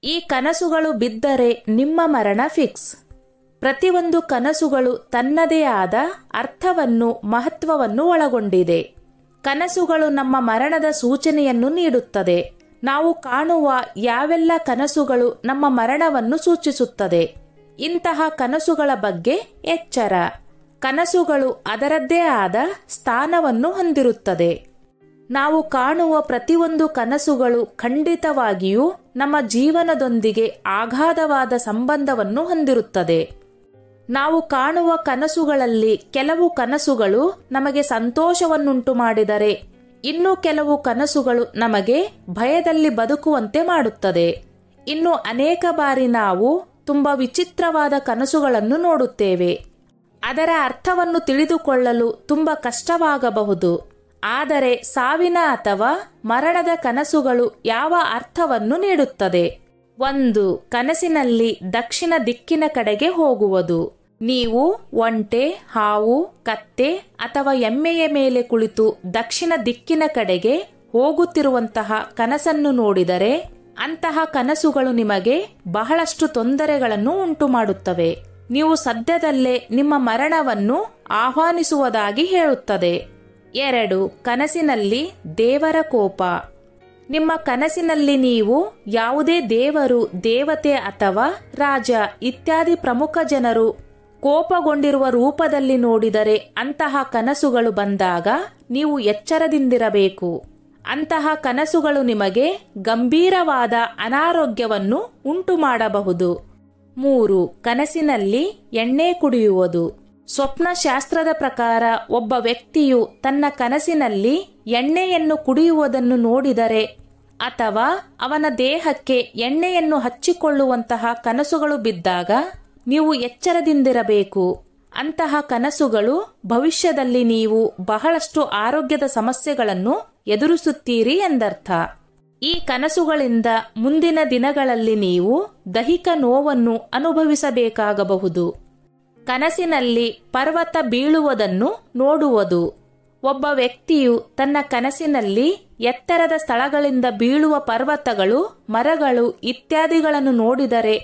ಈ ಕನಸುಗಳು ಬಿದ್ದರೆ ನಿಮ್ಮ ಮರಣ ಫಿಕ್ಸ್. ಪ್ರತಿಯೊಂದು ಕನಸುಗಳು ತನ್ನದೇ ಆದ ಅರ್ಥವನ್ನು, ಮಹತ್ವವನ್ನು ಒಳಗೊಂಡಿದೆ. ಕನಸುಗಳು ನಮ್ಮ ಮರಣದ ಸೂಚನೆಯನ್ನು ನೀಡುತ್ತದೆ. ನಾವು ಕಾಣುವ ಯಾವೆಲ್ಲ ಕನಸುಗಳು ನಮ್ಮ ಮರಣವನ್ನು ಸೂಚಿಸುತ್ತದೆ. ಇಂತಹ ಕನಸುಗಳ ಬಗ್ಗೆ ಎಚ್ಚರ. ಕನಸುಗಳು ಅದರದ್ದೇ ಆದ ಸ್ಥಾನವನ್ನು ಹೊಂದಿರುತ್ತದೆ. ನಾವು ಕಾಣುವ ಪ್ರತಿಯೊಂದು ಕನಸುಗಳು ಖಂಡಿತವಾಗಿಯೂ ನಮ್ಮ ಜೀವನದೊಂದಿಗೆ ಅಗಾಧವಾದ ಸಂಬಂಧವನ್ನು ಹೊಂದಿರುತ್ತದೆ. ನಾವು ಕಾಣುವ ಕನಸುಗಳಲ್ಲಿ ಕೆಲವು ಕನಸುಗಳು ನಮಗೆ ಸಂತೋಷವನ್ನುಂಟು ಮಾಡಿದರೆ, ಇನ್ನು ಕೆಲವು ಕನಸುಗಳು ನಮಗೆ ಭಯದಲ್ಲಿ ಬದುಕುವಂತೆ ಮಾಡುತ್ತದೆ. ಇನ್ನು ಅನೇಕ ಬಾರಿ ನಾವು ತುಂಬಾ ವಿಚಿತ್ರವಾದ ಕನಸುಗಳನ್ನು ನೋಡುತ್ತೇವೆ. ಅದರ ಅರ್ಥವನ್ನು ತಿಳಿದುಕೊಳ್ಳಲು ತುಂಬಾ ಕಷ್ಟವಾಗಬಹುದು. ಆದರೆ ಸಾವಿನ ಅಥವಾ ಮರಣದ ಕನಸುಗಳು ಯಾವ ಅರ್ಥವನ್ನು ನೀಡುತ್ತದೆ? 1. ಕನಸಿನಲ್ಲಿ ದಕ್ಷಿಣ ದಿಕ್ಕಿನ ಕಡೆಗೆ ಹೋಗುವುದು. ನೀವು ಒಂಟೆ, ಹಾವು, ಕತ್ತೆ ಅಥವಾ ಎಮ್ಮೆಯ ಮೇಲೆ ಕುಳಿತು ದಕ್ಷಿಣ ದಿಕ್ಕಿನ ಕಡೆಗೆ ಹೋಗುತ್ತಿರುವಂತಹ ಕನಸನ್ನು ನೋಡಿದರೆ, ಅಂತಹ ಕನಸುಗಳು ನಿಮಗೆ ಬಹಳಷ್ಟು ತೊಂದರೆಗಳನ್ನು ಉಂಟು ಮಾಡುತ್ತವೆ. ನೀವು ಸದ್ಯದಲ್ಲೇ ನಿಮ್ಮ ಮರಣವನ್ನು ಆಹ್ವಾನಿಸುವುದಾಗಿ ಹೇಳುತ್ತದೆ. 2. ಕನಸಿನಲ್ಲಿ ದೇವರ ಕೋಪ. ನಿಮ್ಮ ಕನಸಿನಲ್ಲಿ ನೀವು ಯಾವುದೇ ದೇವರು, ದೇವತೆ ಅಥವಾ ರಾಜ ಇತ್ಯಾದಿ ಪ್ರಮುಖ ಜನರು ಕೋಪಗೊಂಡಿರುವ ರೂಪದಲ್ಲಿ ನೋಡಿದರೆ, ಅಂತಹ ಕನಸುಗಳು ಬಂದಾಗ ನೀವು ಎಚ್ಚರದಿಂದಿರಬೇಕು. ಅಂತಹ ಕನಸುಗಳು ನಿಮಗೆ ಗಂಭೀರವಾದ ಅನಾರೋಗ್ಯವನ್ನು ಉಂಟು ಮಾಡಬಹುದು. 3. ಕನಸಿನಲ್ಲಿ ಎಣ್ಣೆ ಕುಡಿಯುವುದು. ಸ್ವಪ್ನಶಾಸ್ತ್ರದ ಪ್ರಕಾರ ಒಬ್ಬ ವ್ಯಕ್ತಿಯು ತನ್ನ ಕನಸಿನಲ್ಲಿ ಎಣ್ಣೆಯನ್ನು ಕುಡಿಯುವುದನ್ನು ನೋಡಿದರೆ ಅಥವಾ ಅವನ ದೇಹಕ್ಕೆ ಎಣ್ಣೆಯನ್ನು ಹಚ್ಚಿಕೊಳ್ಳುವಂತಹ ಕನಸುಗಳು ಬಿದ್ದಾಗ ನೀವು ಎಚ್ಚರದಿಂದಿರಬೇಕು. ಅಂತಹ ಕನಸುಗಳು ಭವಿಷ್ಯದಲ್ಲಿ ನೀವು ಬಹಳಷ್ಟು ಆರೋಗ್ಯದ ಸಮಸ್ಯೆಗಳನ್ನು ಎದುರಿಸುತ್ತೀರಿ ಎಂದರ್ಥ. ಈ ಕನಸುಗಳಿಂದ ಮುಂದಿನ ದಿನಗಳಲ್ಲಿ ನೀವು ದೈಹಿಕ ನೋವನ್ನು ಅನುಭವಿಸಬೇಕಾಗಬಹುದು. ಕನಸಿನಲ್ಲಿ ಪರ್ವತ ಬೀಳುವುದನ್ನು ನೋಡುವುದು. ಒಬ್ಬ ವ್ಯಕ್ತಿಯು ತನ್ನ ಕನಸಿನಲ್ಲಿ ಎತ್ತರದ ಸ್ಥಳಗಳಿಂದ ಬೀಳುವ ಪರ್ವತಗಳು, ಮರಗಳು ಇತ್ಯಾದಿಗಳನ್ನು ನೋಡಿದರೆ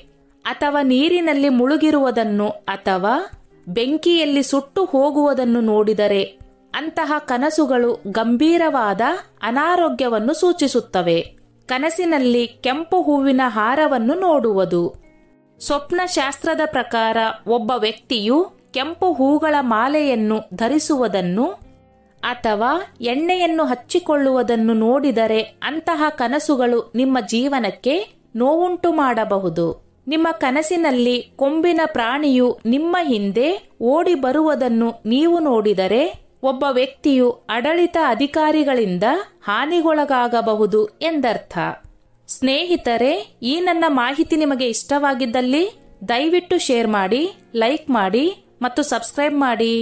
ಅಥವಾ ನೀರಿನಲ್ಲಿ ಮುಳುಗಿರುವುದನ್ನು ಅಥವಾ ಬೆಂಕಿಯಲ್ಲಿ ಸುಟ್ಟು ಹೋಗುವುದನ್ನು ನೋಡಿದರೆ, ಅಂತಹ ಕನಸುಗಳು ಗಂಭೀರವಾದ ಅನಾರೋಗ್ಯವನ್ನು ಸೂಚಿಸುತ್ತವೆ. ಕನಸಿನಲ್ಲಿ ಕೆಂಪು ಹೂವಿನ ಹಾರವನ್ನು ನೋಡುವುದು. ಸ್ವಪ್ನಶಾಸ್ತ್ರದ ಪ್ರಕಾರ ಒಬ್ಬ ವ್ಯಕ್ತಿಯು ಕೆಂಪು ಹೂಗಳ ಮಾಲೆಯನ್ನು ಧರಿಸುವುದನ್ನು ಅಥವಾ ಎಣ್ಣೆಯನ್ನು ಹಚ್ಚಿಕೊಳ್ಳುವುದನ್ನು ನೋಡಿದರೆ, ಅಂತಹ ಕನಸುಗಳು ನಿಮ್ಮ ಜೀವನಕ್ಕೆ ನೋವುಂಟು ಮಾಡಬಹುದು. ನಿಮ್ಮ ಕನಸಿನಲ್ಲಿ ಕೊಂಬಿನ ಪ್ರಾಣಿಯು ನಿಮ್ಮ ಹಿಂದೆ ಓಡಿ ಬರುವುದನ್ನು ನೀವು ನೋಡಿದರೆ, ಒಬ್ಬ ವ್ಯಕ್ತಿಯು ಆಡಳಿತ ಅಧಿಕಾರಿಗಳಿಂದ ಹಾನಿಗೊಳಗಾಗಬಹುದು ಎಂದರ್ಥ. ಸ್ನೇಹಿತರೆ, ಈ ನನ್ನ ಮಾಹಿತಿ ನಿಮಗೆ ಇಷ್ಟವಾಗಿದ್ದಲ್ಲಿ ದಯವಿಟ್ಟು ಶೇರ್ ಮಾಡಿ, ಲೈಕ್ ಮಾಡಿ ಮತ್ತು ಸಬ್ಸ್ಕ್ರೈಬ್ ಮಾಡಿ.